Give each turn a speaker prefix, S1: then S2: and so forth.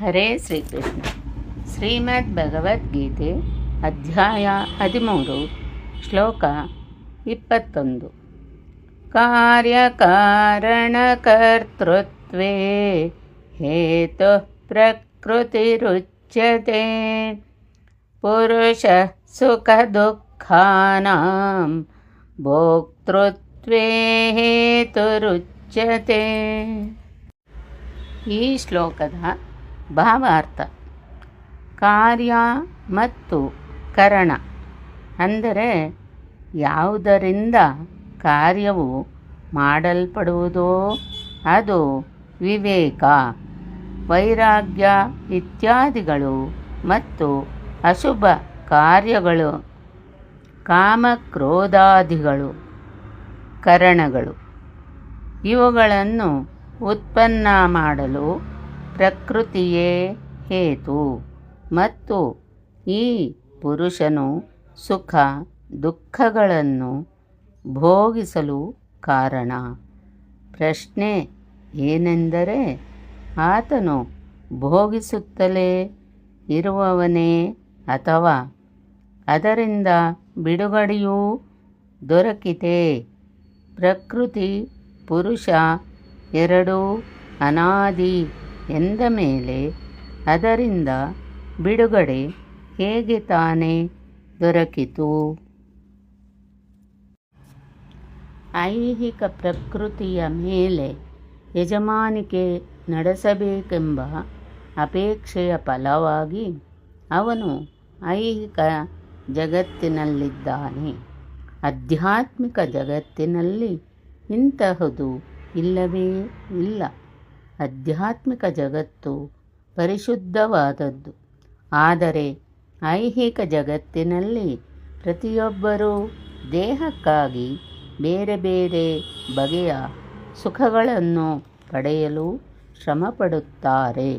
S1: ಹರೇ ಶ್ರೀಕೃಷ್ಣ. ಶ್ರೀಮದ್ ಭಗವದ್ಗೀತೆ ಅಧ್ಯಾಯ 13 ಶ್ಲೋಕ 21. ಕಾರ್ಯಕಾರಣಕರ್ತೃತ್ವೇ ಹೇತು ಪ್ರಕೃತಿರುಚ್ಯತೆ ಪುರುಷ ಸುಖ ದುಃಖಾನಾಂ ಭೋಕ್ತೃತ್ವೇ ಹೇತುರುಚ್ಯತೆ. ಈ ಶ್ಲೋಕದ ಭಾವಾರ್ಥ: ಕಾರ್ಯ ಮತ್ತು ಕರಣ ಅಂದರೆ ಯಾವುದರಿಂದ ಕಾರ್ಯವು ಮಾಡಲ್ಪಡುವುದೋ ಅದು ವಿವೇಕ, ವೈರಾಗ್ಯ ಇತ್ಯಾದಿಗಳು ಮತ್ತು ಅಶುಭ ಕಾರ್ಯಗಳು ಕಾಮಕ್ರೋಧಾದಿಗಳು ಕರಣಗಳು. ಇವುಗಳನ್ನು ಉತ್ಪನ್ನ ಮಾಡಲು ಪ್ರಕೃತಿಯೇ ಹೇತು ಮತ್ತು ಈ ಪುರುಷನು ಸುಖ ದುಃಖಗಳನ್ನು ಭೋಗಿಸಲು ಕಾರಣ. ಪ್ರಶ್ನೆ ಏನೆಂದರೆ, ಆತನು ಭೋಗಿಸುತ್ತಲೇ ಇರುವವನೇ ಅಥವಾ ಅದರಿಂದ ಬಿಡುಗಡೆಯೂ ದೊರಕಿತೆ? ಪ್ರಕೃತಿ ಪುರುಷ ಎರಡೂ ಅನಾದಿ ಎಂದ ಮೇಲೆ ಅದರಿಂದ ಬಿಡುಗಡೆ ಹೇಗೆ ತಾನೇ ದೊರಕಿತು? ಐಹಿಕ ಪ್ರಕೃತಿಯ ಮೇಲೆ ಯಜಮಾನಿಕೆ ನಡೆಸಬೇಕೆಂಬ ಅಪೇಕ್ಷೆಯ ಫಲವಾಗಿ ಅವನು ಐಹಿಕ ಜಗತ್ತಿನಲ್ಲಿದ್ದಾನೆ. ಆಧ್ಯಾತ್ಮಿಕ ಜಗತ್ತಿನಲ್ಲಿ ಇಂತಹದು ಇಲ್ಲವೇ ಇಲ್ಲ. ಆಧ್ಯಾತ್ಮಿಕ ಜಗತ್ತು ಪರಿಶುದ್ಧವಾದದ್ದು. ಆದರೆ ಐಹಿಕ ಜಗತ್ತಿನಲ್ಲಿ ಪ್ರತಿಯೊಬ್ಬರೂ ದೇಹಕ್ಕಾಗಿ ಬೇರೆ ಬೇರೆ ಬಗೆಯ ಸುಖಗಳನ್ನು ಪಡೆಯಲು ಶ್ರಮಪಡುತ್ತಾರೆ.